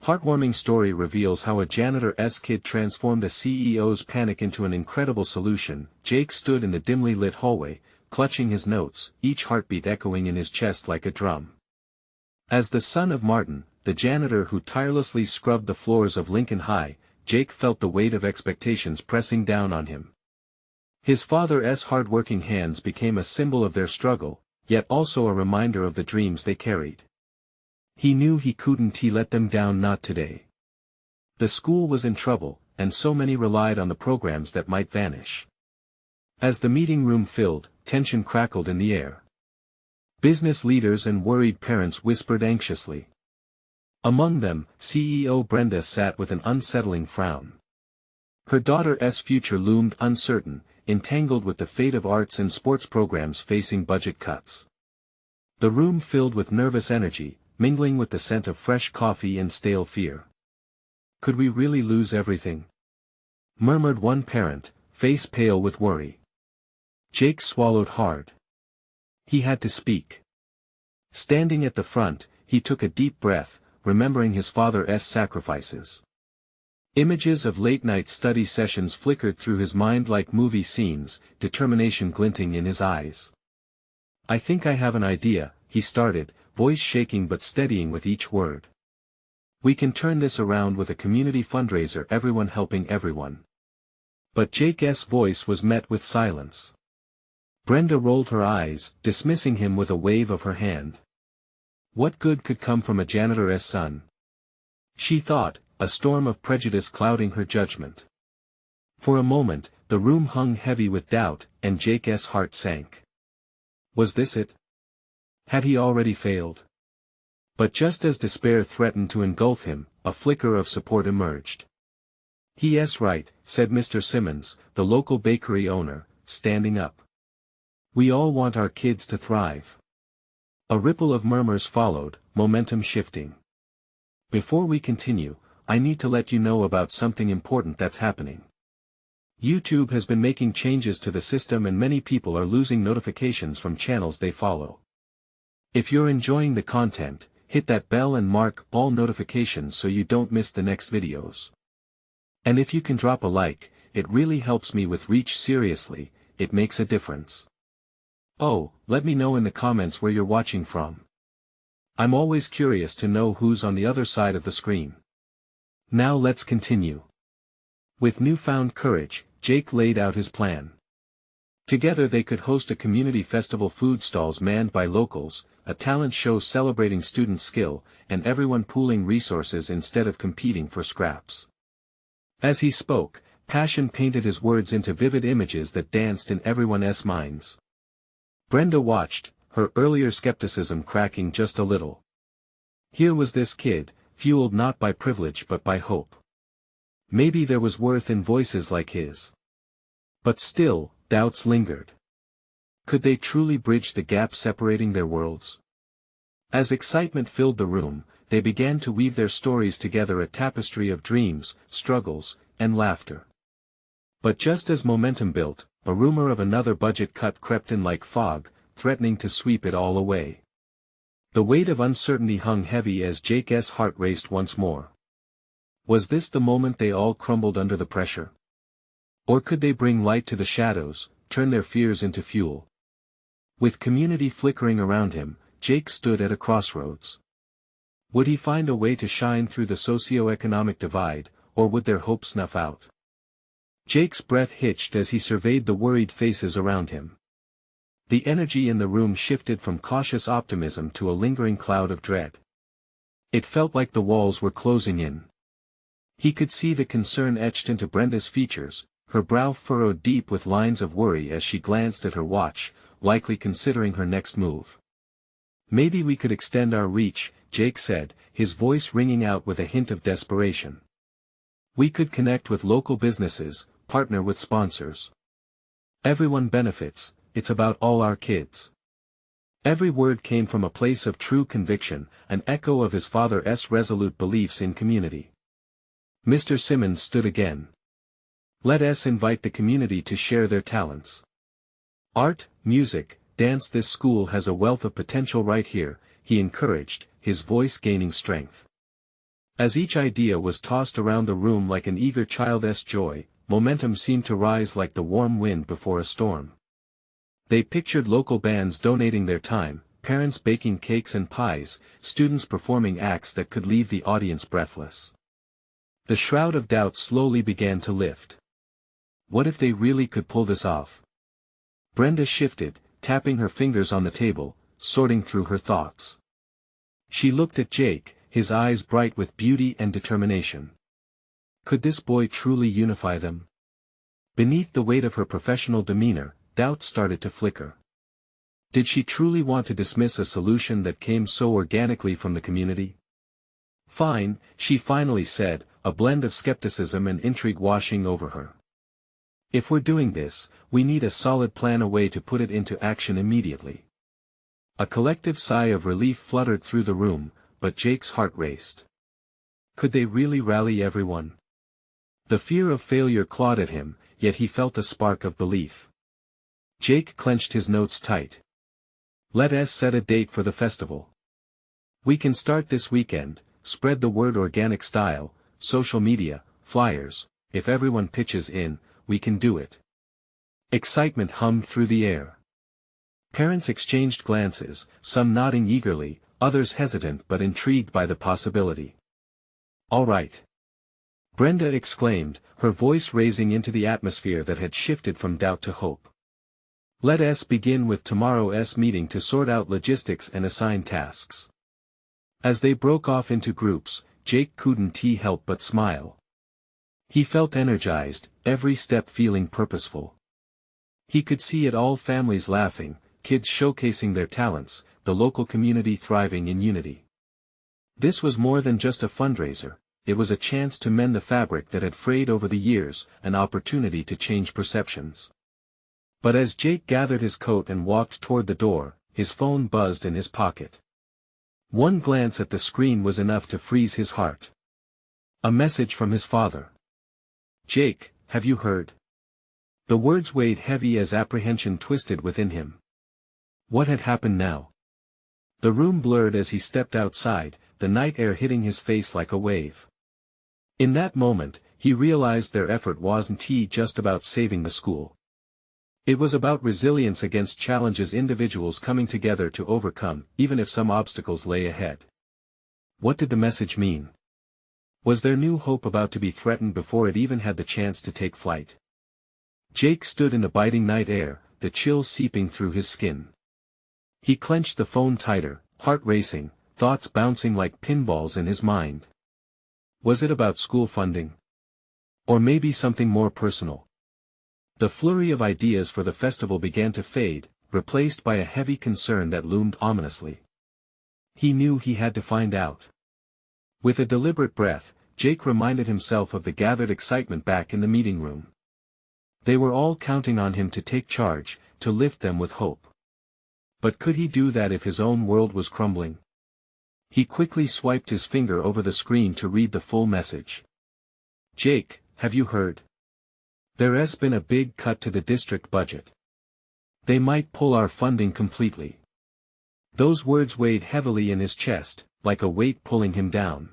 Heartwarming story reveals how a janitor's kid transformed a CEO's panic into an incredible solution. Jake stood in the dimly lit hallway, clutching his notes, each heartbeat echoing in his chest like a drum. As the son of Martin, the janitor who tirelessly scrubbed the floors of Lincoln High, Jake felt the weight of expectations pressing down on him. His father's hard-working hands became a symbol of their struggle, yet also a reminder of the dreams they carried. He knew he couldn't let them down, not today. The school was in trouble, and so many relied on the programs that might vanish. As the meeting room filled, tension crackled in the air. Business leaders and worried parents whispered anxiously. Among them, CEO Brenda sat with an unsettling frown. Her daughter's future loomed uncertain, entangled with the fate of arts and sports programs facing budget cuts. The room filled with nervous energy, mingling with the scent of fresh coffee and stale fear. "Could we really lose everything?" murmured one parent, face pale with worry. Jake swallowed hard. He had to speak. Standing at the front, he took a deep breath, remembering his father's sacrifices. Images of late-night study sessions flickered through his mind like movie scenes, determination glinting in his eyes. "I think I have an idea," he started, voice shaking but steadying with each word. "We can turn this around with a community fundraiser, everyone helping everyone." But Jake's voice was met with silence. Brenda rolled her eyes, dismissing him with a wave of her hand. What good could come from a janitor's son? She thought, a storm of prejudice clouding her judgment. For a moment, the room hung heavy with doubt, and Jake's heart sank. Was this it? Had he already failed? But just as despair threatened to engulf him, a flicker of support emerged. "He's right," said Mr. Simmons, the local bakery owner, standing up. "We all want our kids to thrive." A ripple of murmurs followed, momentum shifting. "Before we continue, I need to let you know about something important that's happening. YouTube has been making changes to the system and many people are losing notifications from channels they follow. If you're enjoying the content, hit that bell and mark all notifications so you don't miss the next videos. And if you can drop a like, it really helps me with reach. Seriously, it makes a difference. Oh, let me know in the comments where you're watching from. I'm always curious to know who's on the other side of the screen. Now let's continue." With newfound courage, Jake laid out his plan. Together they could host a community festival, food stalls manned by locals, a talent show celebrating student skill, and everyone pooling resources instead of competing for scraps. As he spoke, passion painted his words into vivid images that danced in everyone's minds. Brenda watched, her earlier skepticism cracking just a little. Here was this kid, fueled not by privilege but by hope. Maybe there was worth in voices like his. But still, doubts lingered. Could they truly bridge the gap separating their worlds? As excitement filled the room, they began to weave their stories together, a tapestry of dreams, struggles, and laughter. But just as momentum built, a rumor of another budget cut crept in like fog, threatening to sweep it all away. The weight of uncertainty hung heavy as Jake's heart raced once more. Was this the moment they all crumbled under the pressure? Or could they bring light to the shadows, turn their fears into fuel? With community flickering around him, Jake stood at a crossroads. Would he find a way to shine through the socio-economic divide, or would their hope snuff out? Jake's breath hitched as he surveyed the worried faces around him. The energy in the room shifted from cautious optimism to a lingering cloud of dread. It felt like the walls were closing in. He could see the concern etched into Brenda's features, her brow furrowed deep with lines of worry as she glanced at her watch, likely considering her next move. "Maybe we could extend our reach," Jake said, his voice ringing out with a hint of desperation. "We could connect with local businesses, partner with sponsors. Everyone benefits, it's about all our kids." Every word came from a place of true conviction, an echo of his father's resolute beliefs in community. Mr. Simmons stood again. "Let us invite the community to share their talents. Art, music, dance. This school has a wealth of potential right here," he encouraged, his voice gaining strength. As each idea was tossed around the room like an eager child's joy, momentum seemed to rise like the warm wind before a storm. They pictured local bands donating their time, parents baking cakes and pies, students performing acts that could leave the audience breathless. The shroud of doubt slowly began to lift. What if they really could pull this off? Brenda shifted, tapping her fingers on the table, sorting through her thoughts. She looked at Jake, his eyes bright with beauty and determination. Could this boy truly unify them? Beneath the weight of her professional demeanor, doubt started to flicker. Did she truly want to dismiss a solution that came so organically from the community? Fine, she finally said, a blend of skepticism and intrigue washing over her. If we're doing this, we need a solid plan, a way to put it into action immediately. A collective sigh of relief fluttered through the room, but Jake's heart raced. Could they really rally everyone? The fear of failure clawed at him, yet he felt a spark of belief. Jake clenched his notes tight. Let's set a date for the festival. We can start this weekend, spread the word organic style, social media, flyers, if everyone pitches in, we can do it. Excitement hummed through the air. Parents exchanged glances, some nodding eagerly, others hesitant but intrigued by the possibility. All right. Brenda exclaimed, her voice raising into the atmosphere that had shifted from doubt to hope. Let's begin with tomorrow's meeting to sort out logistics and assign tasks. As they broke off into groups, Jake couldn't help but smile. He felt energized, every step feeling purposeful. He could see it all, families laughing, kids showcasing their talents, the local community thriving in unity. This was more than just a fundraiser, it was a chance to mend the fabric that had frayed over the years, an opportunity to change perceptions. But as Jake gathered his coat and walked toward the door, his phone buzzed in his pocket. One glance at the screen was enough to freeze his heart. A message from his father. Jake, have you heard? The words weighed heavy as apprehension twisted within him. What had happened now? The room blurred as he stepped outside, the night air hitting his face like a wave. In that moment, he realized their effort wasn't just about saving the school. It was about resilience against challenges, individuals coming together to overcome, even if some obstacles lay ahead. What did the message mean? Was their new hope about to be threatened before it even had the chance to take flight? Jake stood in the biting night air, the chills seeping through his skin. He clenched the phone tighter, heart racing, thoughts bouncing like pinballs in his mind. Was it about school funding? Or maybe something more personal? The flurry of ideas for the festival began to fade, replaced by a heavy concern that loomed ominously. He knew he had to find out. With a deliberate breath, Jake reminded himself of the gathered excitement back in the meeting room. They were all counting on him to take charge, to lift them with hope. But could he do that if his own world was crumbling? He quickly swiped his finger over the screen to read the full message. Jake, have you heard? There's been a big cut to the district budget. They might pull our funding completely. Those words weighed heavily in his chest, like a weight pulling him down.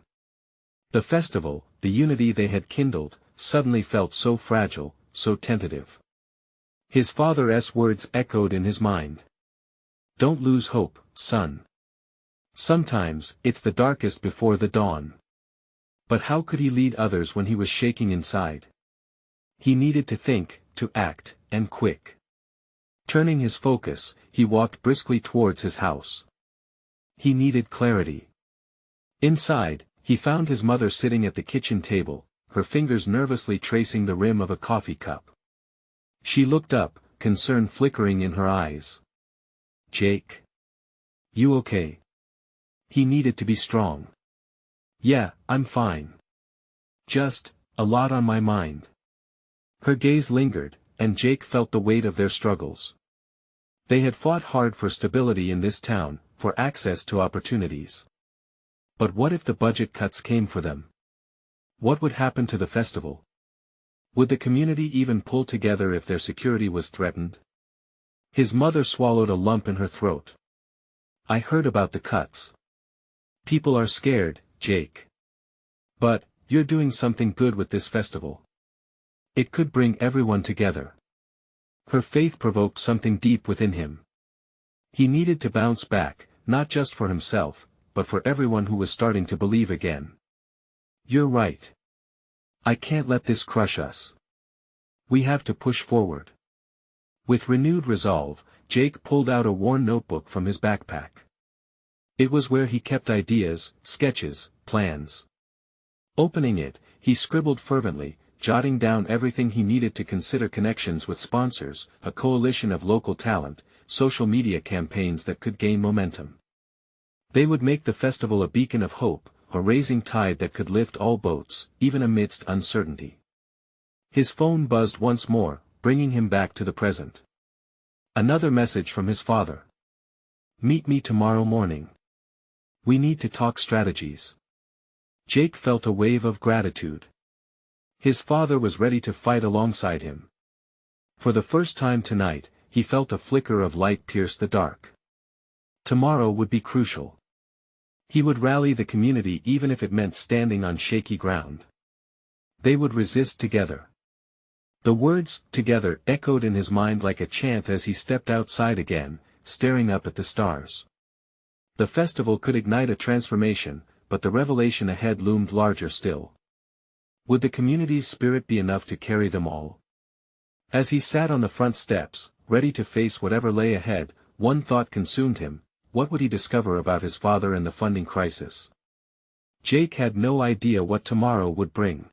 The festival, the unity they had kindled, suddenly felt so fragile, so tentative. His father's words echoed in his mind. Don't lose hope, son. Sometimes, it's the darkest before the dawn. But how could he lead others when he was shaking inside? He needed to think, to act, and quick. Turning his focus, he walked briskly towards his house. He needed clarity. Inside, he found his mother sitting at the kitchen table, her fingers nervously tracing the rim of a coffee cup. She looked up, concern flickering in her eyes. Jake? You okay? He needed to be strong. Yeah, I'm fine. Just, a lot on my mind. Her gaze lingered, and Jake felt the weight of their struggles. They had fought hard for stability in this town, for access to opportunities. But what if the budget cuts came for them? What would happen to the festival? Would the community even pull together if their security was threatened? His mother swallowed a lump in her throat. I heard about the cuts. People are scared, Jake. But, you're doing something good with this festival. It could bring everyone together. Her faith provoked something deep within him. He needed to bounce back, not just for himself, but for everyone who was starting to believe again. You're right. I can't let this crush us. We have to push forward. With renewed resolve, Jake pulled out a worn notebook from his backpack. It was where he kept ideas, sketches, plans. Opening it, he scribbled fervently, jotting down everything he needed to consider: connections with sponsors, a coalition of local talent, social media campaigns that could gain momentum. They would make the festival a beacon of hope, a rising tide that could lift all boats, even amidst uncertainty. His phone buzzed once more, bringing him back to the present. Another message from his father. Meet me tomorrow morning. We need to talk strategies. Jake felt a wave of gratitude. His father was ready to fight alongside him. For the first time tonight, he felt a flicker of light pierce the dark. Tomorrow would be crucial. He would rally the community even if it meant standing on shaky ground. They would resist together. The words, together, echoed in his mind like a chant as he stepped outside again, staring up at the stars. The festival could ignite a transformation, but the revelation ahead loomed larger still. Would the community's spirit be enough to carry them all? As he sat on the front steps, ready to face whatever lay ahead, one thought consumed him: what would he discover about his father and the funding crisis? Jake had no idea what tomorrow would bring.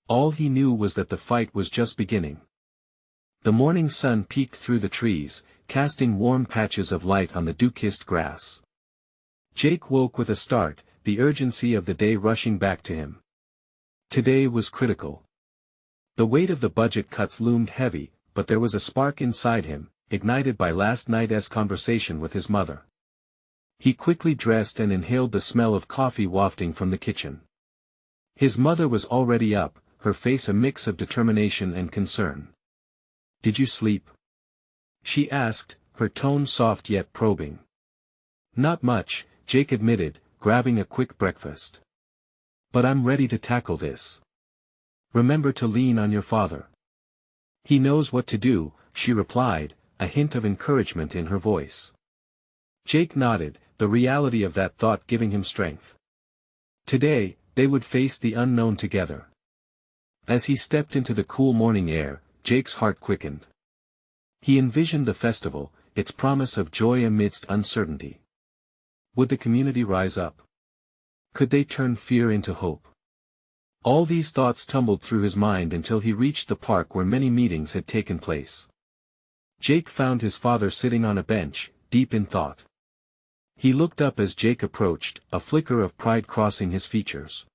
All he knew was that the fight was just beginning. The morning sun peeked through the trees, casting warm patches of light on the dew-kissed grass. Jake woke with a start, the urgency of the day rushing back to him. Today was critical. The weight of the budget cuts loomed heavy, but there was a spark inside him, ignited by last night's conversation with his mother. He quickly dressed and inhaled the smell of coffee wafting from the kitchen. His mother was already up, her face a mix of determination and concern. "Did you sleep?" she asked, her tone soft yet probing. "Not much," Jake admitted, grabbing a quick breakfast. "But I'm ready to tackle this. Remember to lean on your father. He knows what to do," she replied, a hint of encouragement in her voice. Jake nodded, the reality of that thought giving him strength. Today, they would face the unknown together. As he stepped into the cool morning air, Jake's heart quickened. He envisioned the festival, its promise of joy amidst uncertainty. Would the community rise up? Could they turn fear into hope? All these thoughts tumbled through his mind until he reached the park where many meetings had taken place. Jake found his father sitting on a bench, deep in thought. He looked up as Jake approached, a flicker of pride crossing his features.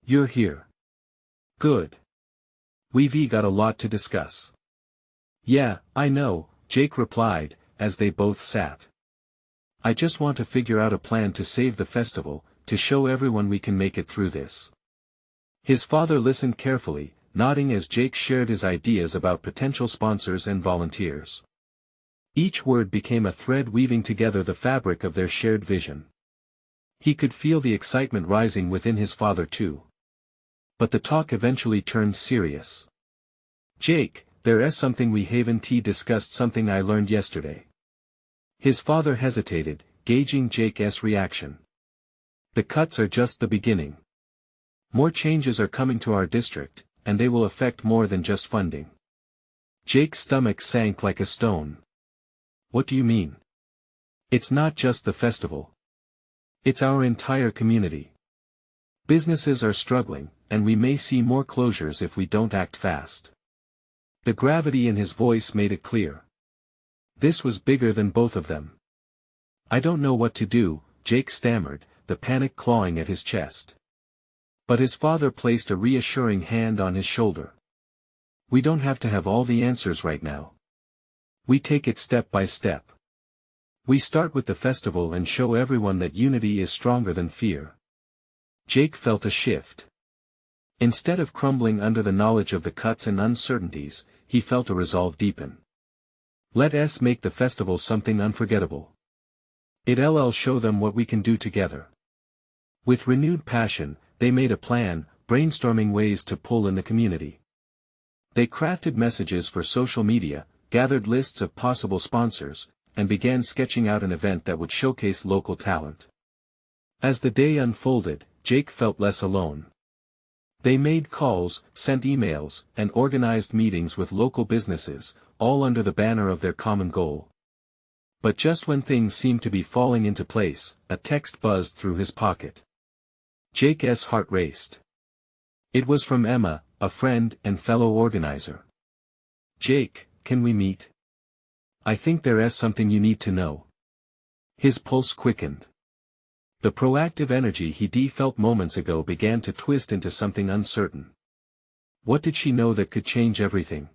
"You're here. Good. We've got a lot to discuss." "Yeah, I know," Jake replied, as they both sat. "I just want to figure out a plan to save the festival, to show everyone we can make it through this." His father listened carefully, nodding as Jake shared his ideas about potential sponsors and volunteers. Each word became a thread weaving together the fabric of their shared vision. He could feel the excitement rising within his father too. But the talk eventually turned serious. "Jake, there's something we haven't discussed, something I learned yesterday." His father hesitated, gauging Jake's reaction. "The cuts are just the beginning. More changes are coming to our district, and they will affect more than just funding." Jake's stomach sank like a stone. "What do you mean?" "It's not just the festival. It's our entire community. Businesses are struggling, and we may see more closures if we don't act fast." The gravity in his voice made it clear. This was bigger than both of them. "I don't know what to do," Jake stammered, the panic clawing at his chest. But his father placed a reassuring hand on his shoulder. "We don't have to have all the answers right now. We take it step by step. We start with the festival and show everyone that unity is stronger than fear." Jake felt a shift. Instead of crumbling under the knowledge of the cuts and uncertainties, he felt a resolve deepen. Let's make the festival something unforgettable. It'll show them what we can do together. With renewed passion, they made a plan, brainstorming ways to pull in the community. They crafted messages for social media, gathered lists of possible sponsors, and began sketching out an event that would showcase local talent. As the day unfolded, Jake felt less alone. They made calls, sent emails, and organized meetings with local businesses, all under the banner of their common goal. But just when things seemed to be falling into place, a text buzzed through his pocket. Jake's heart raced. It was from Emma, a friend and fellow organizer. "Jake, can we meet? I think there's something you need to know." His pulse quickened. The proactive energy he felt moments ago began to twist into something uncertain. What did she know that could change everything?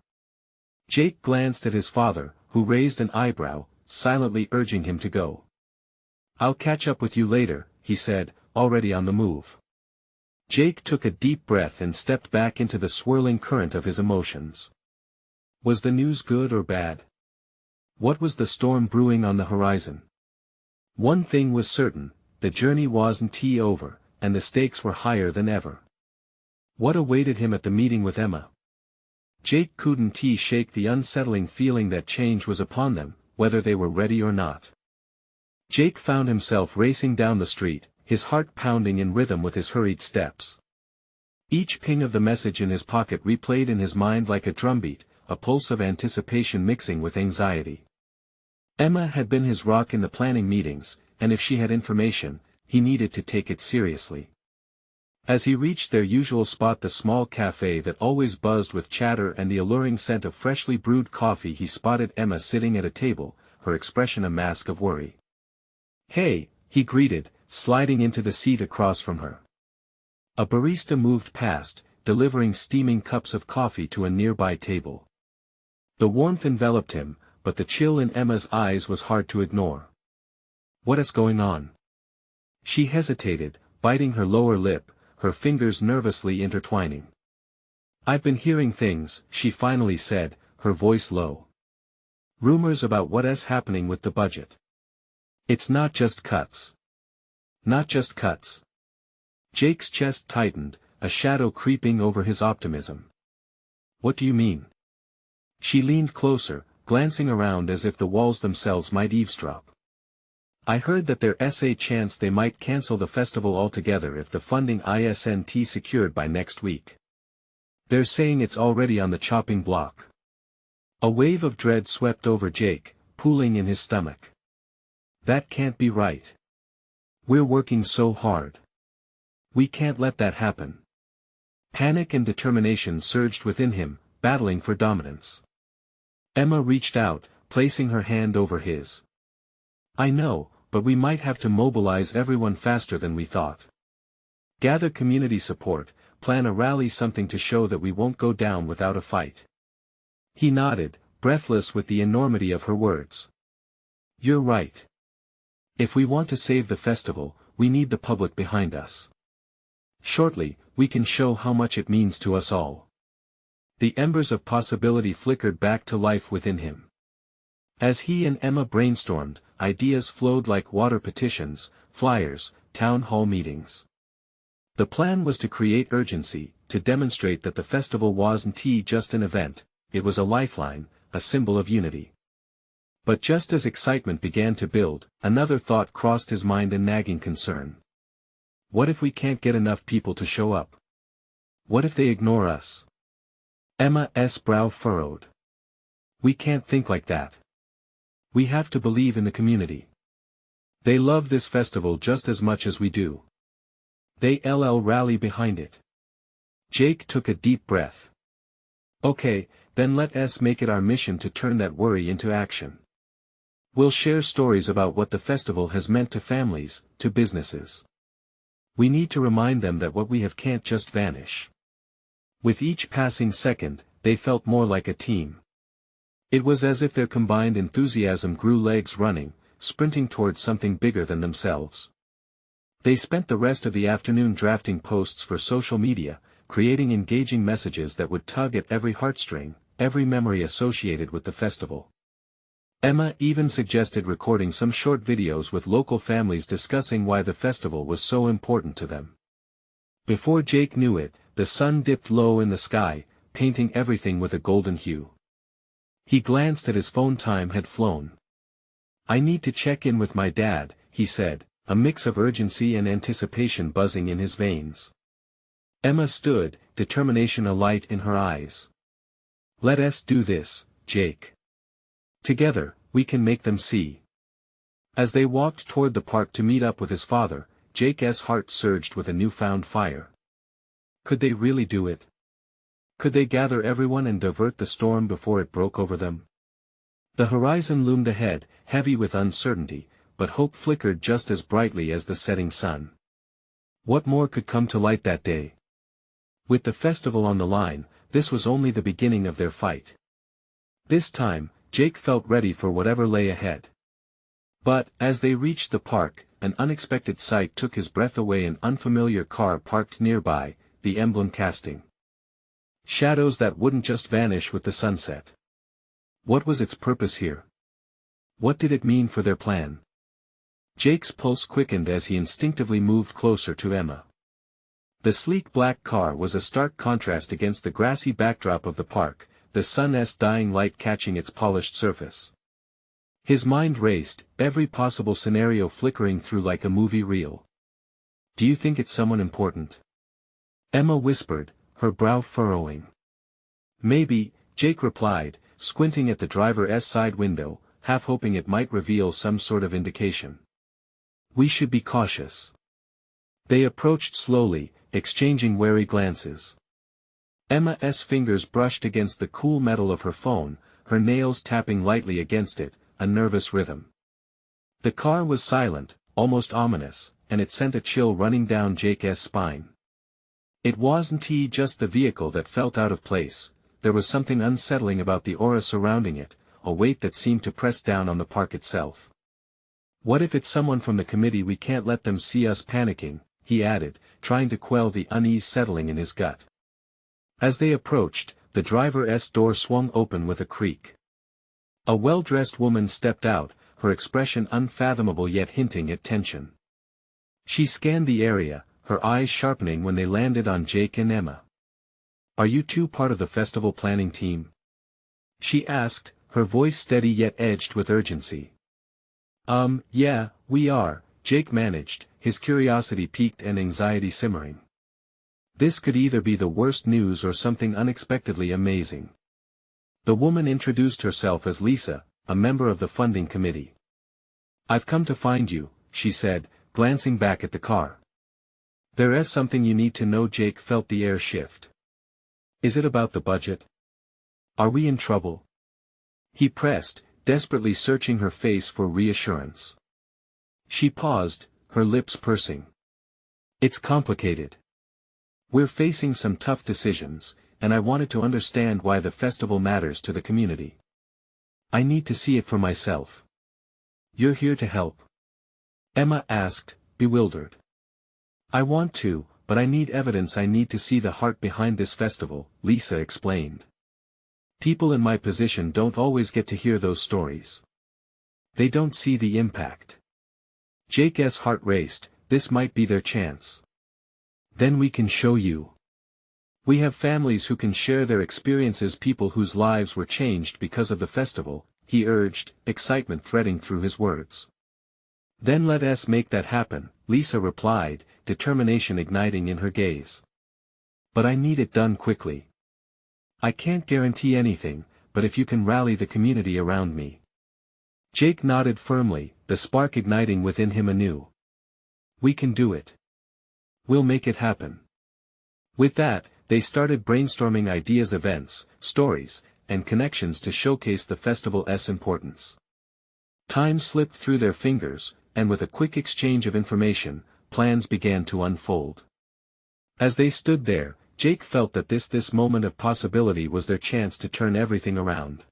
Jake glanced at his father, who raised an eyebrow, silently urging him to go. "I'll catch up with you later," he said, already on the move. Jake took a deep breath and stepped back into the swirling current of his emotions. Was the news good or bad? What was the storm brewing on the horizon? One thing was certain, the journey wasn't over, and the stakes were higher than ever. What awaited him at the meeting with Emma? Jake couldn't shake the unsettling feeling that change was upon them, whether they were ready or not. Jake found himself racing down the street, his heart pounding in rhythm with his hurried steps. Each ping of the message in his pocket replayed in his mind like a drumbeat, a pulse of anticipation mixing with anxiety. Emma had been his rock in the planning meetings, and if she had information, he needed to take it seriously. As he reached their usual spot, the small cafe that always buzzed with chatter and the alluring scent of freshly brewed coffee, he spotted Emma sitting at a table, her expression a mask of worry. "Hey," he greeted, sliding into the seat across from her. A barista moved past, delivering steaming cups of coffee to a nearby table. The warmth enveloped him, but the chill in Emma's eyes was hard to ignore. "What is going on?" She hesitated, biting her lower lip, her fingers nervously intertwining. "I've been hearing things," she finally said, her voice low. "Rumors about what's happening with the budget. It's not just cuts." "Not just cuts." Jake's chest tightened, a shadow creeping over his optimism. "What do you mean?" She leaned closer, glancing around as if the walls themselves might eavesdrop. "I heard that there's a chance they might cancel the festival altogether if the funding isn't secured by next week. They're saying it's already on the chopping block." A wave of dread swept over Jake, pooling in his stomach. "That can't be right. We're working so hard. We can't let that happen." Panic and determination surged within him, battling for dominance. Emma reached out, placing her hand over his. "I know, but we might have to mobilize everyone faster than we thought. Gather community support, plan a rally, something to show that we won't go down without a fight." He nodded, breathless with the enormity of her words. "You're right. If we want to save the festival, we need the public behind us. Shortly, we can show how much it means to us all." The embers of possibility flickered back to life within him. As he and Emma brainstormed, ideas flowed like water: petitions, flyers, town hall meetings. The plan was to create urgency, to demonstrate that the festival wasn't just an event, it was a lifeline, a symbol of unity. But just as excitement began to build, another thought crossed his mind, a nagging concern. What if we can't get enough people to show up? What if they ignore us? Emma's brow furrowed. "We can't think like that. We have to believe in the community. They love this festival just as much as we do. They'll rally behind it." Jake took a deep breath. "Okay, then let's make it our mission to turn that worry into action. We'll share stories about what the festival has meant to families, to businesses. We need to remind them that what we have can't just vanish." With each passing second, they felt more like a team. It was as if their combined enthusiasm grew legs running, sprinting towards something bigger than themselves. They spent the rest of the afternoon drafting posts for social media, creating engaging messages that would tug at every heartstring, every memory associated with the festival. Emma even suggested recording some short videos with local families discussing why the festival was so important to them. Before Jake knew it, the sun dipped low in the sky, painting everything with a golden hue. He glanced at his phone. Time had flown. "I need to check in with my dad," he said, a mix of urgency and anticipation buzzing in his veins. Emma stood, determination alight in her eyes. "Let us do this, Jake. Together, we can make them see." As they walked toward the park to meet up with his father, Jake's heart surged with a newfound fire. Could they really do it? Could they gather everyone and divert the storm before it broke over them? The horizon loomed ahead, heavy with uncertainty, but hope flickered just as brightly as the setting sun. What more could come to light that day? With the festival on the line, this was only the beginning of their fight. This time, Jake felt ready for whatever lay ahead. But, as they reached the park, an unexpected sight took his breath away. An unfamiliar car parked nearby, the emblem casting shadows that wouldn't just vanish with the sunset. What was its purpose here? What did it mean for their plan? Jake's pulse quickened as he instinctively moved closer to Emma. The sleek black car was a stark contrast against the grassy backdrop of the park, the sun's dying light catching its polished surface. His mind raced, every possible scenario flickering through like a movie reel. "Do you think it's someone important?" Emma whispered, her brow furrowing. "Maybe," Jake replied, squinting at the driver's side window, half hoping it might reveal some sort of indication. "We should be cautious." They approached slowly, exchanging wary glances. Emma's fingers brushed against the cool metal of her phone, her nails tapping lightly against it, a nervous rhythm. The car was silent, almost ominous, and it sent a chill running down Jake's spine. It wasn't just the vehicle that felt out of place, there was something unsettling about the aura surrounding it, a weight that seemed to press down on the park itself. "What if it's someone from the committee? We can't let them see us panicking," he added, trying to quell the unease settling in his gut. As they approached, the driver's door swung open with a creak. A well-dressed woman stepped out, her expression unfathomable yet hinting at tension. She scanned the area, her eyes sharpening when they landed on Jake and Emma. "Are you two part of the festival planning team?" she asked, her voice steady yet edged with urgency. Yeah, we are," Jake managed, his curiosity piqued and anxiety simmering. This could either be the worst news or something unexpectedly amazing. The woman introduced herself as Lisa, a member of the funding committee. "I've come to find you," she said, glancing back at the car. "There is something you need to know." Jake felt the air shift. "Is it about the budget? Are we in trouble?" He pressed, desperately searching her face for reassurance. She paused, her lips pursing. "It's complicated. We're facing some tough decisions, and I wanted to understand why the festival matters to the community. I need to see it for myself." "You're here to help?" Emma asked, bewildered. "I want to, but I need evidence. I need to see the heart behind this festival," Lisa explained. "People in my position don't always get to hear those stories. They don't see the impact." Jake's heart raced, this might be their chance. "Then we can show you. We have families who can share their experiences, people whose lives were changed because of the festival," he urged, excitement threading through his words. "Then let us make that happen," Lisa replied, determination igniting in her gaze. "But I need it done quickly. I can't guarantee anything, but if you can rally the community around me." Jake nodded firmly, the spark igniting within him anew. "We can do it. We'll make it happen." With that, they started brainstorming ideas, events, stories, and connections to showcase the festival's importance. Time slipped through their fingers, and with a quick exchange of information, plans began to unfold. As they stood there, Jake felt that this moment of possibility was their chance to turn everything around.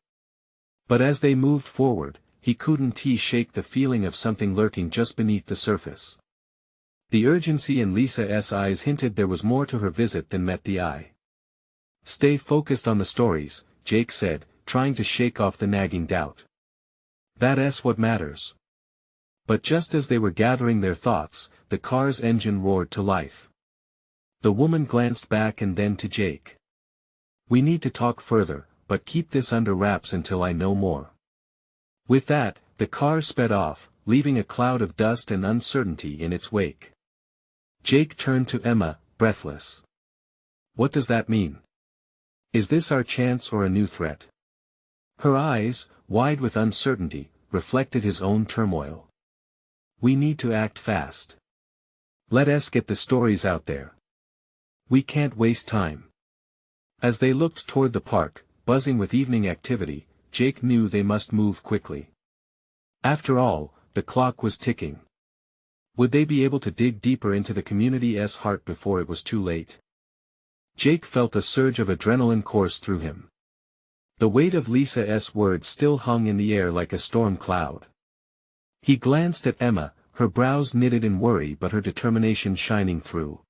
But as they moved forward, he couldn't shake the feeling of something lurking just beneath the surface. The urgency in Lisa's eyes hinted there was more to her visit than met the eye. "Stay focused on the stories," Jake said, trying to shake off the nagging doubt. "That's what matters." But just as they were gathering their thoughts, the car's engine roared to life. The woman glanced back and then to Jake. "We need to talk further, but keep this under wraps until I know more." With that, the car sped off, leaving a cloud of dust and uncertainty in its wake. Jake turned to Emma, breathless. "What does that mean? Is this our chance or a new threat?" Her eyes, wide with uncertainty, reflected his own turmoil. "We need to act fast. Let us get the stories out there. We can't waste time." As they looked toward the park, buzzing with evening activity, Jake knew they must move quickly. After all, the clock was ticking. Would they be able to dig deeper into the community's heart before it was too late? Jake felt a surge of adrenaline course through him. The weight of Lisa's words still hung in the air like a storm cloud. He glanced at Emma, her brows knitted in worry but her determination shining through.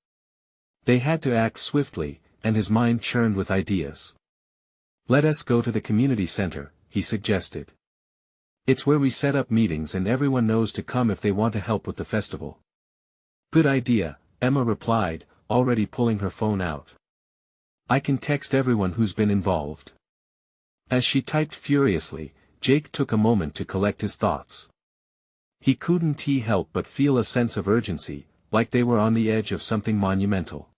They had to act swiftly, and his mind churned with ideas. "Let us go to the community center," he suggested. "It's where we set up meetings and everyone knows to come if they want to help with the festival." "Good idea," Emma replied, already pulling her phone out. "I can text everyone who's been involved." As she typed furiously, Jake took a moment to collect his thoughts. He couldn't help but feel a sense of urgency, like they were on the edge of something monumental.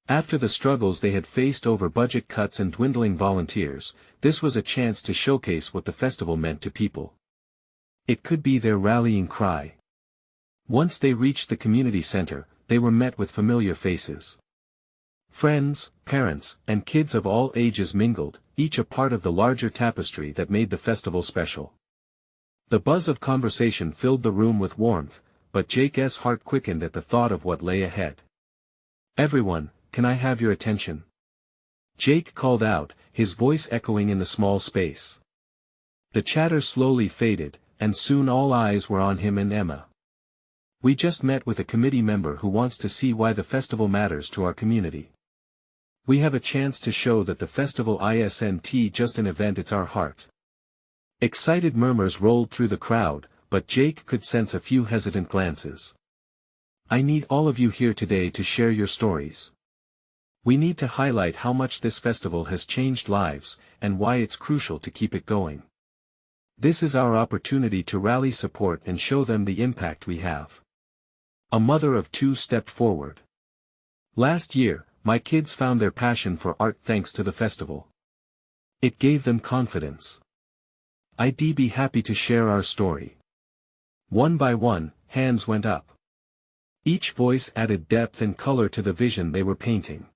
After the struggles they had faced over budget cuts and dwindling volunteers, this was a chance to showcase what the festival meant to people. It could be their rallying cry. Once they reached the community center, they were met with familiar faces. Friends, parents, and kids of all ages mingled, each a part of the larger tapestry that made the festival special. The buzz of conversation filled the room with warmth, but Jake's heart quickened at the thought of what lay ahead. "Everyone, can I have your attention?" Jake called out, his voice echoing in the small space. The chatter slowly faded, and soon all eyes were on him and Emma. "We just met with a committee member who wants to see why the festival matters to our community. We have a chance to show that the festival isn't just an event, it's our heart." Excited murmurs rolled through the crowd, but Jake could sense a few hesitant glances. "I need all of you here today to share your stories. We need to highlight how much this festival has changed lives, and why it's crucial to keep it going. This is our opportunity to rally support and show them the impact we have." A mother of two stepped forward. "Last year, my kids found their passion for art thanks to the festival. It gave them confidence. I'd be happy to share our story." One by one, hands went up. Each voice added depth and color to the vision they were painting.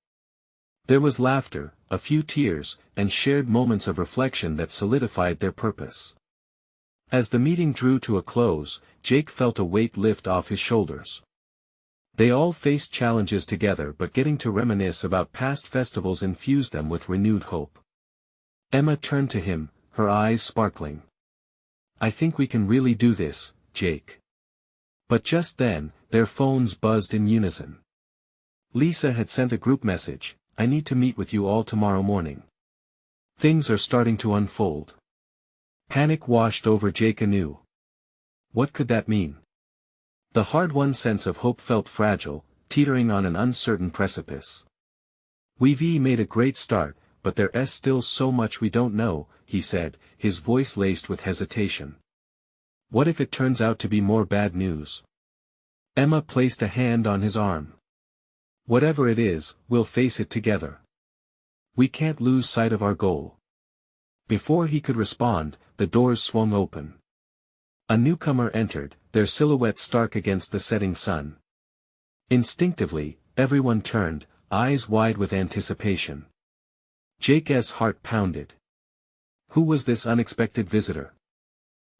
There was laughter, a few tears, and shared moments of reflection that solidified their purpose. As the meeting drew to a close, Jake felt a weight lift off his shoulders. They all faced challenges together, but getting to reminisce about past festivals infused them with renewed hope. Emma turned to him, her eyes sparkling. "I think we can really do this, Jake." But just then, their phones buzzed in unison. Lisa had sent a group message, "I need to meet with you all tomorrow morning. Things are starting to unfold." Panic washed over Jake anew. What could that mean? The hard-won sense of hope felt fragile, teetering on an uncertain precipice. "We've made a great start, but there's still so much we don't know," he said, his voice laced with hesitation. "What if it turns out to be more bad news?" Emma placed a hand on his arm. "Whatever it is, we'll face it together. We can't lose sight of our goal." Before he could respond, the doors swung open. A newcomer entered, their silhouette stark against the setting sun. Instinctively, everyone turned, eyes wide with anticipation. Jake's heart pounded. Who was this unexpected visitor?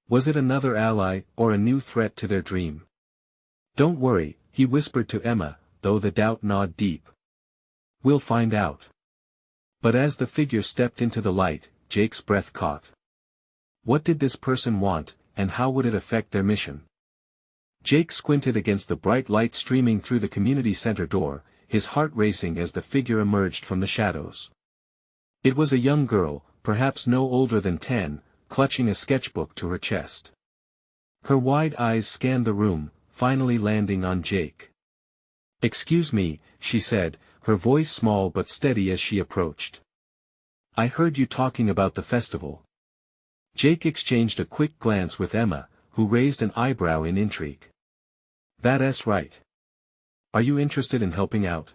Was it another ally, or a new threat to their dream? "Don't worry," he whispered to Emma, though the doubt gnawed deep. "We'll find out." But as the figure stepped into the light, Jake's breath caught. What did this person want, and how would it affect their mission? Jake squinted against the bright light streaming through the community center door, his heart racing as the figure emerged from the shadows. It was a young girl, perhaps no older than 10, clutching a sketchbook to her chest. Her wide eyes scanned the room, finally landing on Jake. "Excuse me," she said, her voice small but steady as she approached. "I heard you talking about the festival." Jake exchanged a quick glance with Emma, who raised an eyebrow in intrigue. "That's right. Are you interested in helping out?"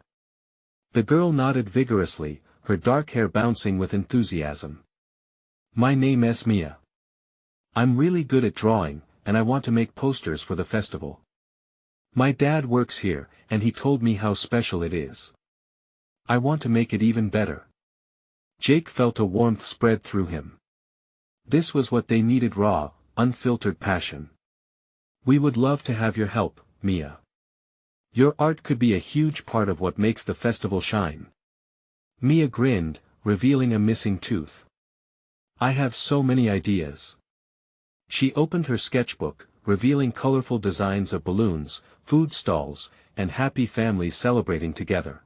The girl nodded vigorously, her dark hair bouncing with enthusiasm. "My name's Mia. I'm really good at drawing, and I want to make posters for the festival. My dad works here, and he told me how special it is. I want to make it even better." Jake felt a warmth spread through him. This was what they needed: raw, unfiltered passion. "We would love to have your help, Mia. Your art could be a huge part of what makes the festival shine." Mia grinned, revealing a missing tooth. "I have so many ideas." She opened her sketchbook, revealing colorful designs of balloons, food stalls, and happy families celebrating together.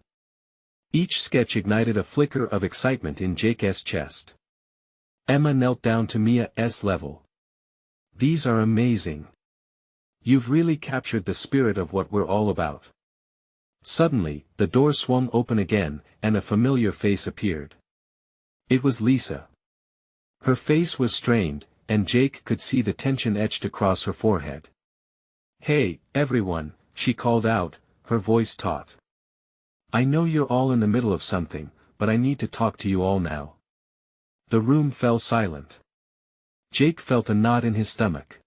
Each sketch ignited a flicker of excitement in Jake's chest. Emma knelt down to Mia's level. "These are amazing. You've really captured the spirit of what we're all about." Suddenly, the door swung open again, and a familiar face appeared. It was Lisa. Her face was strained, and Jake could see the tension etched across her forehead. "Hey, everyone," she called out, her voice taut. "I know you're all in the middle of something, but I need to talk to you all now." The room fell silent. Jake felt a knot in his stomach.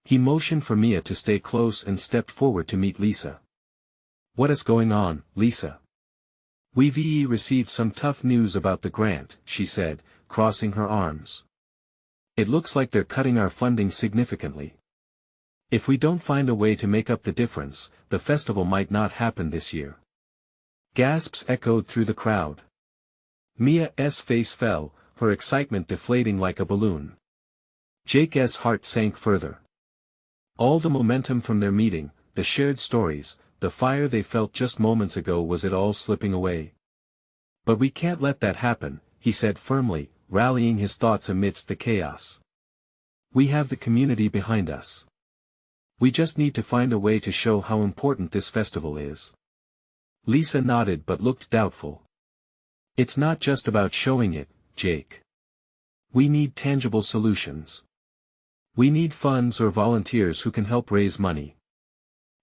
He motioned for Mia to stay close and stepped forward to meet Lisa. "What is going on, Lisa?" "We've received some tough news about the grant," she said, crossing her arms. "It looks like they're cutting our funding significantly. If we don't find a way to make up the difference, the festival might not happen this year." Gasps echoed through the crowd. Mia's face fell, her excitement deflating like a balloon. Jake's heart sank further. All the momentum from their meeting, the shared stories, the fire they felt just moments ago, was it all slipping away? "But we can't let that happen," he said firmly, rallying his thoughts amidst the chaos. "We have the community behind us. We just need to find a way to show how important this festival is." Lisa nodded but looked doubtful. "It's not just about showing it, Jake. We need tangible solutions. We need funds or volunteers who can help raise money."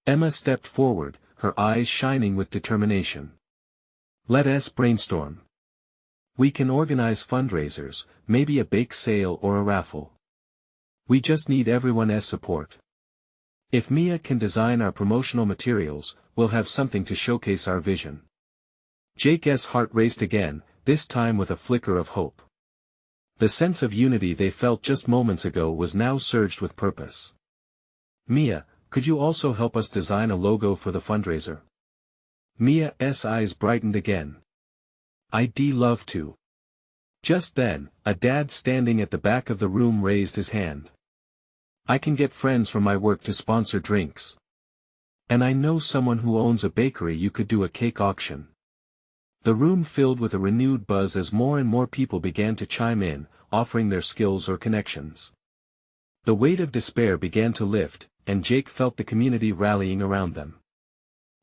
Emma stepped forward, her eyes shining with determination. "Let us brainstorm. We can organize fundraisers, maybe a bake sale or a raffle. We just need everyone's support. If Mia can design our promotional materials, we'll have something to showcase our vision." Jake's heart raced again, this time with a flicker of hope. The sense of unity they felt just moments ago was now surged with purpose. "Mia, could you also help us design a logo for the fundraiser?" Mia's eyes brightened again. "I'd love to." Just then, a dad standing at the back of the room raised his hand. "I can get friends from my work to sponsor drinks. And I know someone who owns a bakery. You could do a cake auction." The room filled with a renewed buzz as more and more people began to chime in, offering their skills or connections. The weight of despair began to lift, and Jake felt the community rallying around them.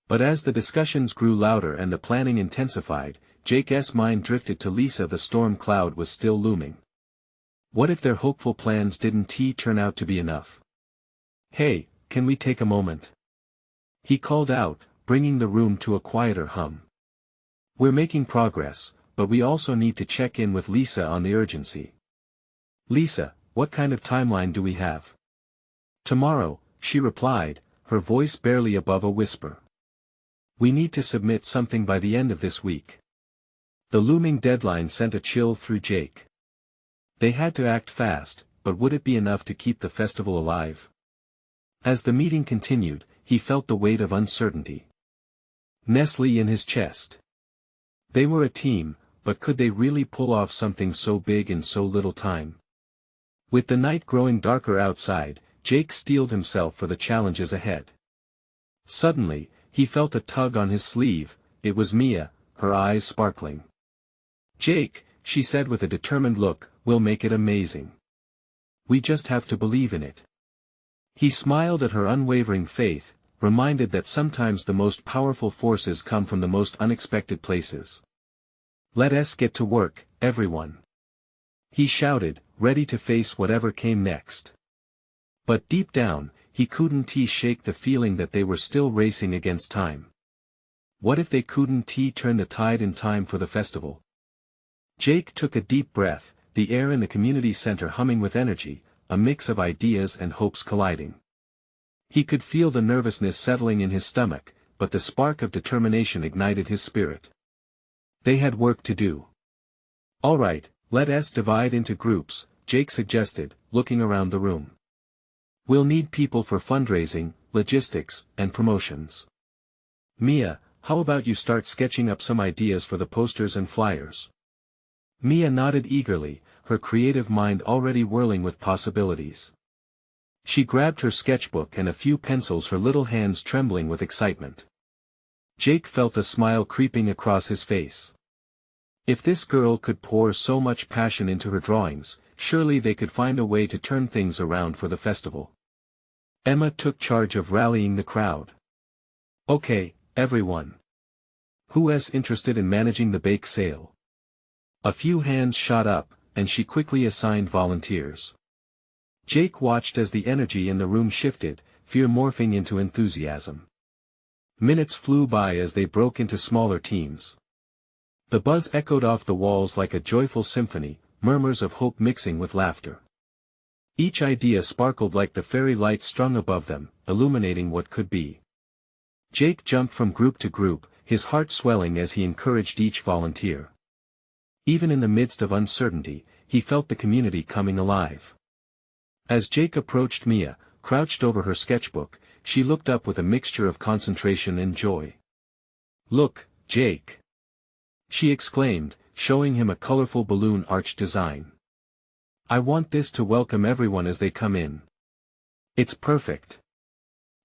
But as the discussions grew louder and the planning intensified, Jake's mind drifted to Lisa. The storm cloud was still looming. What if their hopeful plans didn't turn out to be enough? "Hey, can we take a moment?" he called out, bringing the room to a quieter hum. "We're making progress, but we also need to check in with Lisa on the urgency." "Lisa, what kind of timeline do we have?" "Tomorrow," she replied, her voice barely above a whisper. "We need to submit something by the end of this week." The looming deadline sent a chill through Jake. They had to act fast, but would it be enough to keep the festival alive? As the meeting continued, he felt the weight of uncertainty nestling in his chest. They were a team, but could they really pull off something so big in so little time? With the night growing darker outside, Jake steeled himself for the challenges ahead. Suddenly, he felt a tug on his sleeve. It was Mia, her eyes sparkling. "Jake," she said with a determined look, "we'll make it amazing. We just have to believe in it." He smiled at her unwavering faith, reminded that sometimes the most powerful forces come from the most unexpected places. "Let us get to work, everyone," he shouted, ready to face whatever came next. But deep down, he couldn't shake the feeling that they were still racing against time. What if they couldn't turn the tide in time for the festival? Jake took a deep breath, the air in the community center humming with energy, a mix of ideas and hopes colliding. He could feel the nervousness settling in his stomach, but the spark of determination ignited his spirit. They had work to do. "All right, let us divide into groups," Jake suggested, looking around the room. "We'll need people for fundraising, logistics, and promotions. Mia, how about you start sketching up some ideas for the posters and flyers?" Mia nodded eagerly, her creative mind already whirling with possibilities. She grabbed her sketchbook and a few pencils, her little hands trembling with excitement. Jake felt a smile creeping across his face. If this girl could pour so much passion into her drawings, surely they could find a way to turn things around for the festival. Emma took charge of rallying the crowd. "Okay, everyone. Who's interested in managing the bake sale?" A few hands shot up, and she quickly assigned volunteers. Jake watched as the energy in the room shifted, fear morphing into enthusiasm. Minutes flew by as they broke into smaller teams. The buzz echoed off the walls like a joyful symphony, murmurs of hope mixing with laughter. Each idea sparkled like the fairy lights strung above them, illuminating what could be. Jake jumped from group to group, his heart swelling as he encouraged each volunteer. Even in the midst of uncertainty, he felt the community coming alive. As Jake approached Mia, crouched over her sketchbook, she looked up with a mixture of concentration and joy. "Look, Jake!" she exclaimed, showing him a colorful balloon arch design. "I want this to welcome everyone as they come in." "It's perfect!"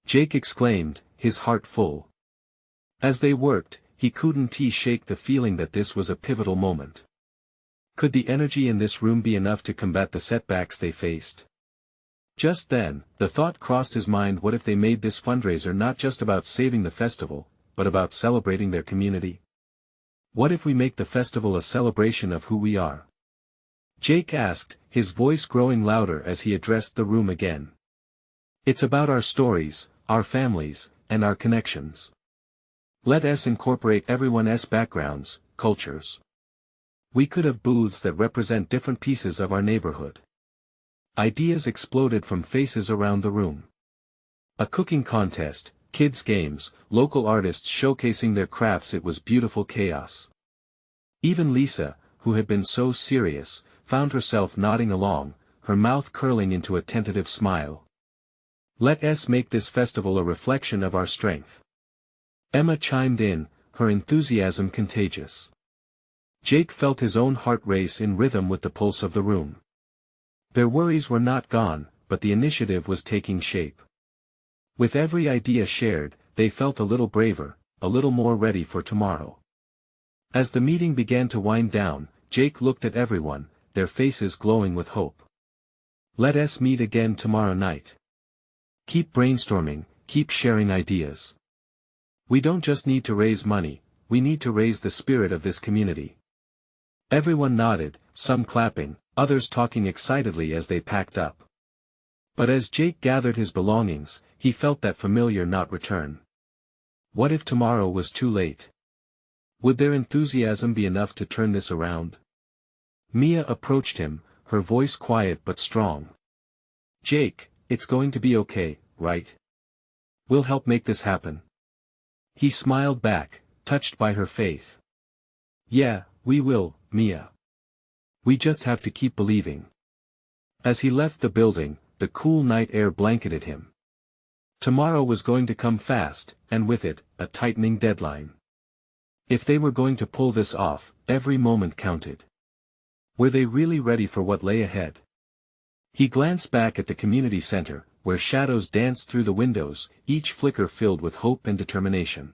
Jake exclaimed, his heart full. As they worked, he couldn't shake the feeling that this was a pivotal moment. Could the energy in this room be enough to combat the setbacks they faced? Just then, the thought crossed his mind, what if they made this fundraiser not just about saving the festival, but about celebrating their community? What if we make the festival a celebration of who we are? Jake asked, his voice growing louder as he addressed the room again. "It's about our stories, our families, and our connections. Let us incorporate everyone's backgrounds, cultures. We could have booths that represent different pieces of our neighborhood." Ideas exploded from faces around the room. A cooking contest, kids' games, local artists showcasing their crafts, it was beautiful chaos. Even Lisa, who had been so serious, found herself nodding along, her mouth curling into a tentative smile. "Let us make this festival a reflection of our strength." Emma chimed in, her enthusiasm contagious. Jake felt his own heart race in rhythm with the pulse of the room. Their worries were not gone, but the initiative was taking shape. With every idea shared, they felt a little braver, a little more ready for tomorrow. As the meeting began to wind down, Jake looked at everyone, their faces glowing with hope. "Let us meet again tomorrow night. Keep brainstorming, keep sharing ideas. We don't just need to raise money, we need to raise the spirit of this community." Everyone nodded, some clapping, others talking excitedly as they packed up. But as Jake gathered his belongings, he felt that familiar not return. What if tomorrow was too late? Would their enthusiasm be enough to turn this around? Mia approached him, her voice quiet but strong. "Jake, it's going to be okay, right? We'll help make this happen." He smiled back, touched by her faith. "Yeah, we will, Mia. We just have to keep believing." As he left the building, the cool night air blanketed him. Tomorrow was going to come fast, and with it, a tightening deadline. If they were going to pull this off, every moment counted. Were they really ready for what lay ahead? He glanced back at the community center, where shadows danced through the windows, each flicker filled with hope and determination.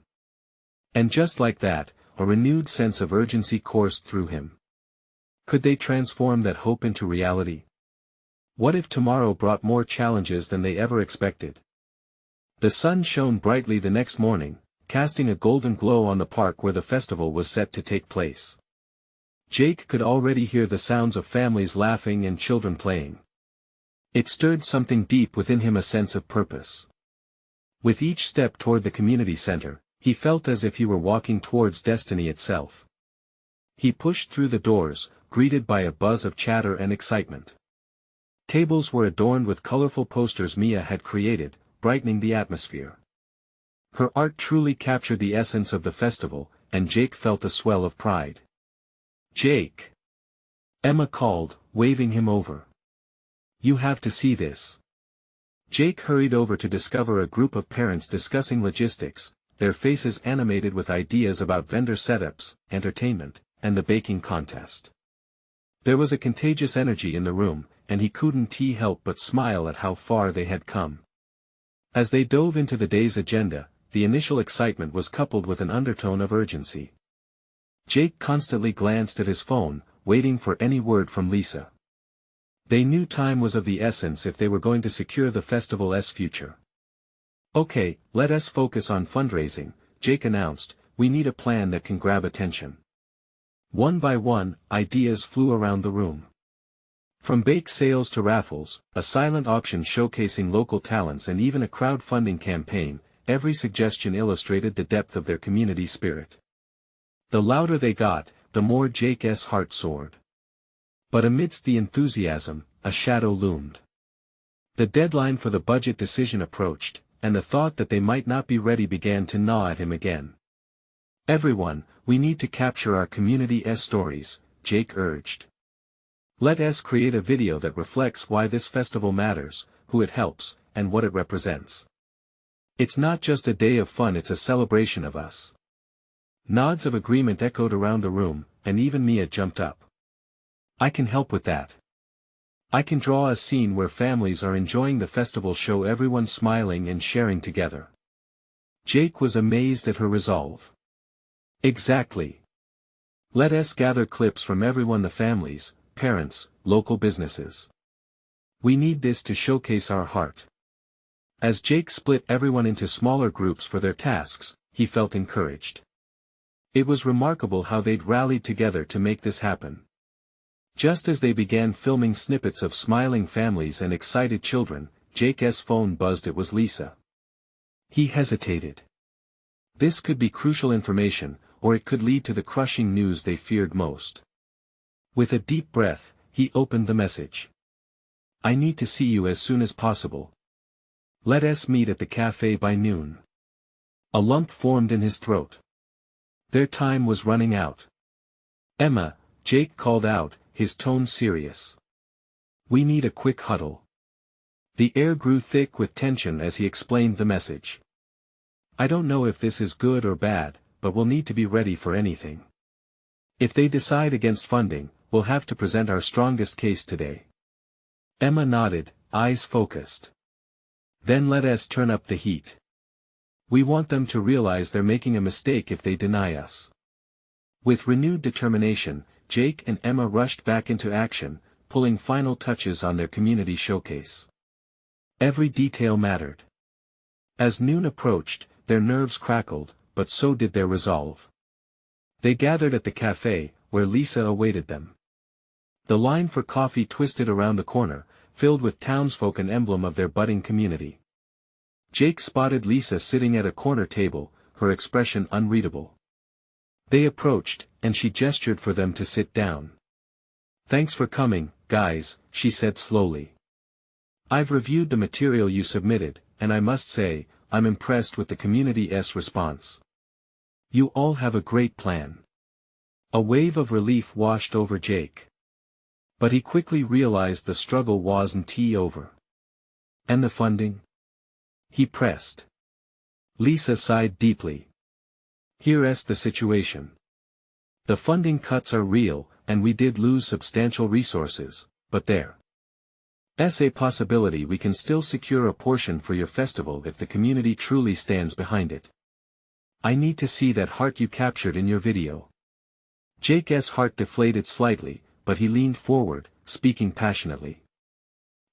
And just like that, a renewed sense of urgency coursed through him. Could they transform that hope into reality? What if tomorrow brought more challenges than they ever expected? The sun shone brightly the next morning, casting a golden glow on the park where the festival was set to take place. Jake could already hear the sounds of families laughing and children playing. It stirred something deep within him, a sense of purpose. With each step toward the community center, he felt as if he were walking towards destiny itself. He pushed through the doors, greeted by a buzz of chatter and excitement. Tables were adorned with colorful posters Mia had created, brightening the atmosphere. Her art truly captured the essence of the festival, and Jake felt a swell of pride. "Jake!" Emma called, waving him over. "You have to see this." Jake hurried over to discover a group of parents discussing logistics, their faces animated with ideas about vendor setups, entertainment, and the baking contest. There was a contagious energy in the room, and he couldn't help but smile at how far they had come. As they dove into the day's agenda, the initial excitement was coupled with an undertone of urgency. Jake constantly glanced at his phone, waiting for any word from Lisa. They knew time was of the essence if they were going to secure the festival's future. "Okay, let us focus on fundraising," Jake announced. "We need a plan that can grab attention." One by one, ideas flew around the room. From bake sales to raffles, a silent auction showcasing local talents, and even a crowdfunding campaign, every suggestion illustrated the depth of their community spirit. The louder they got, the more Jake's heart soared. But amidst the enthusiasm, a shadow loomed. The deadline for the budget decision approached, and the thought that they might not be ready began to gnaw at him again. "Everyone, we need to capture our community's stories," Jake urged. "Let us create a video that reflects why this festival matters, who it helps, and what it represents. It's not just a day of fun, it's a celebration of us." Nods of agreement echoed around the room, and even Mia jumped up. "I can help with that. I can draw a scene where families are enjoying the festival, show everyone smiling and sharing together." Jake was amazed at her resolve. "Exactly. Let us gather clips from everyone, the families, parents, local businesses. We need this to showcase our heart." As Jake split everyone into smaller groups for their tasks, he felt encouraged. It was remarkable how they'd rallied together to make this happen. Just as they began filming snippets of smiling families and excited children, Jake's phone buzzed. It was Lisa. He hesitated. This could be crucial information, or it could lead to the crushing news they feared most. With a deep breath, he opened the message. "I need to see you as soon as possible. Let us meet at the cafe by noon." A lump formed in his throat. Their time was running out. "Emma," Jake called out, his tone serious. "We need a quick huddle." The air grew thick with tension as he explained the message. "I don't know if this is good or bad, but we'll need to be ready for anything. If they decide against funding, we'll have to present our strongest case today." Emma nodded, eyes focused. "Then let us turn up the heat. We want them to realize they're making a mistake if they deny us." With renewed determination, Jake and Emma rushed back into action, pulling final touches on their community showcase. Every detail mattered. As noon approached, their nerves crackled, but so did their resolve. They gathered at the cafe, where Lisa awaited them. The line for coffee twisted around the corner, filled with townsfolk, an emblem of their budding community. Jake spotted Lisa sitting at a corner table, her expression unreadable. They approached, and she gestured for them to sit down. "Thanks for coming, guys," she said slowly. "I've reviewed the material you submitted, and I must say, I'm impressed with the community's response. You all have a great plan." A wave of relief washed over Jake. But he quickly realized the struggle wasn't over. "And the funding?" he pressed. Lisa sighed deeply. "Here's the situation. The funding cuts are real, and we did lose substantial resources, but there's a possibility we can still secure a portion for your festival if the community truly stands behind it. I need to see that heart you captured in your video." Jake's heart deflated slightly, but he leaned forward, speaking passionately.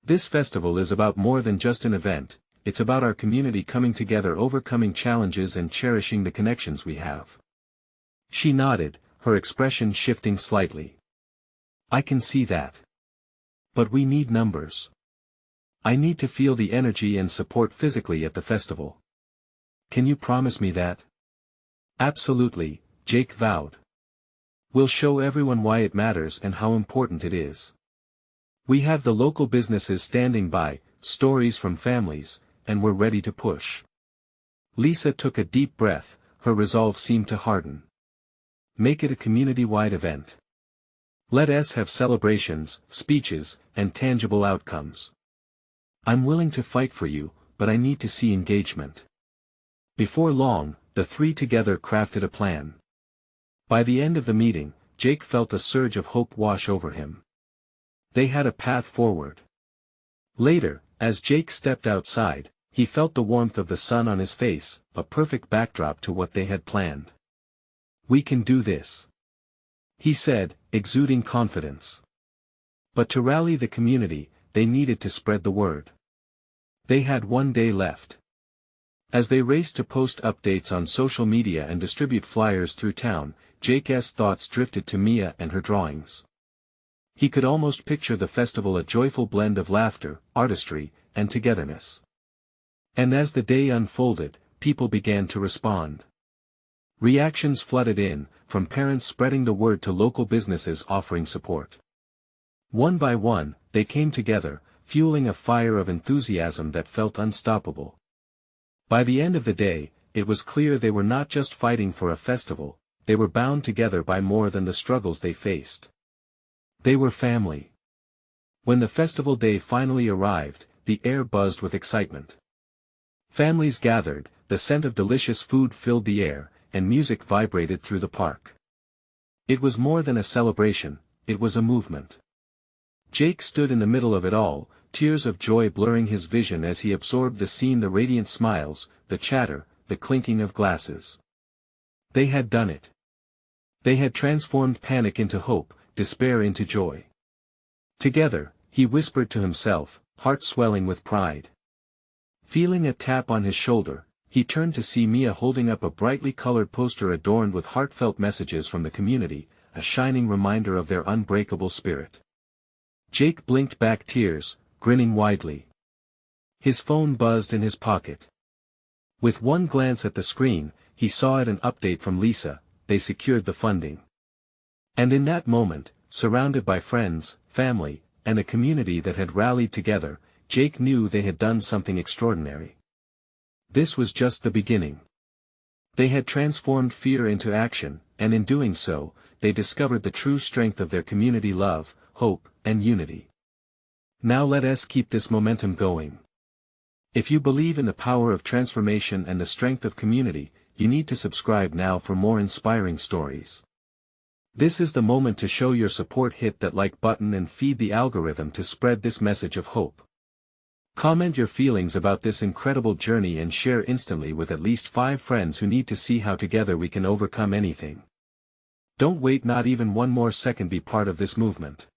"This festival is about more than just an event, it's about our community coming together, overcoming challenges and cherishing the connections we have." She nodded, her expression shifting slightly. "I can see that. But we need numbers. I need to feel the energy and support physically at the festival. Can you promise me that?" "Absolutely," Jake vowed. "We'll show everyone why it matters and how important it is. We have the local businesses standing by, stories from families, and we're ready to push." Lisa took a deep breath, her resolve seemed to harden. "Make it a community-wide event. Let us have celebrations, speeches, and tangible outcomes. I'm willing to fight for you, but I need to see engagement." Before long, the three together crafted a plan. By the end of the meeting, Jake felt a surge of hope wash over him. They had a path forward. Later, as Jake stepped outside, he felt the warmth of the sun on his face, a perfect backdrop to what they had planned. "We can do this," he said, exuding confidence. But to rally the community, they needed to spread the word. They had one day left. As they raced to post updates on social media and distribute flyers through town, Jake's thoughts drifted to Mia and her drawings. He could almost picture the festival, a joyful blend of laughter, artistry, and togetherness. And as the day unfolded, people began to respond. Reactions flooded in, from parents spreading the word to local businesses offering support. One by one, they came together, fueling a fire of enthusiasm that felt unstoppable. By the end of the day, it was clear they were not just fighting for a festival, they were bound together by more than the struggles they faced. They were family. When the festival day finally arrived, the air buzzed with excitement. Families gathered, the scent of delicious food filled the air, and music vibrated through the park. It was more than a celebration, it was a movement. Jake stood in the middle of it all, tears of joy blurring his vision as he absorbed the scene, the radiant smiles, the chatter, the clinking of glasses. They had done it. They had transformed panic into hope, despair into joy. Together, he whispered to himself, heart swelling with pride. Feeling a tap on his shoulder, he turned to see Mia holding up a brightly colored poster adorned with heartfelt messages from the community, a shining reminder of their unbreakable spirit. Jake blinked back tears, grinning widely. His phone buzzed in his pocket. With one glance at the screen, he saw it, an update from Lisa: they secured the funding. And in that moment, surrounded by friends, family, and a community that had rallied together, Jake knew they had done something extraordinary. This was just the beginning. They had transformed fear into action, and in doing so, they discovered the true strength of their community: love, hope, and unity. Now let us keep this momentum going. If you believe in the power of transformation and the strength of community, you need to subscribe now for more inspiring stories. This is the moment to show your support. Hit that like button and feed the algorithm to spread this message of hope. Comment your feelings about this incredible journey and share instantly with at least 5 friends who need to see how together we can overcome anything. Don't wait not even one more second. Be part of this movement.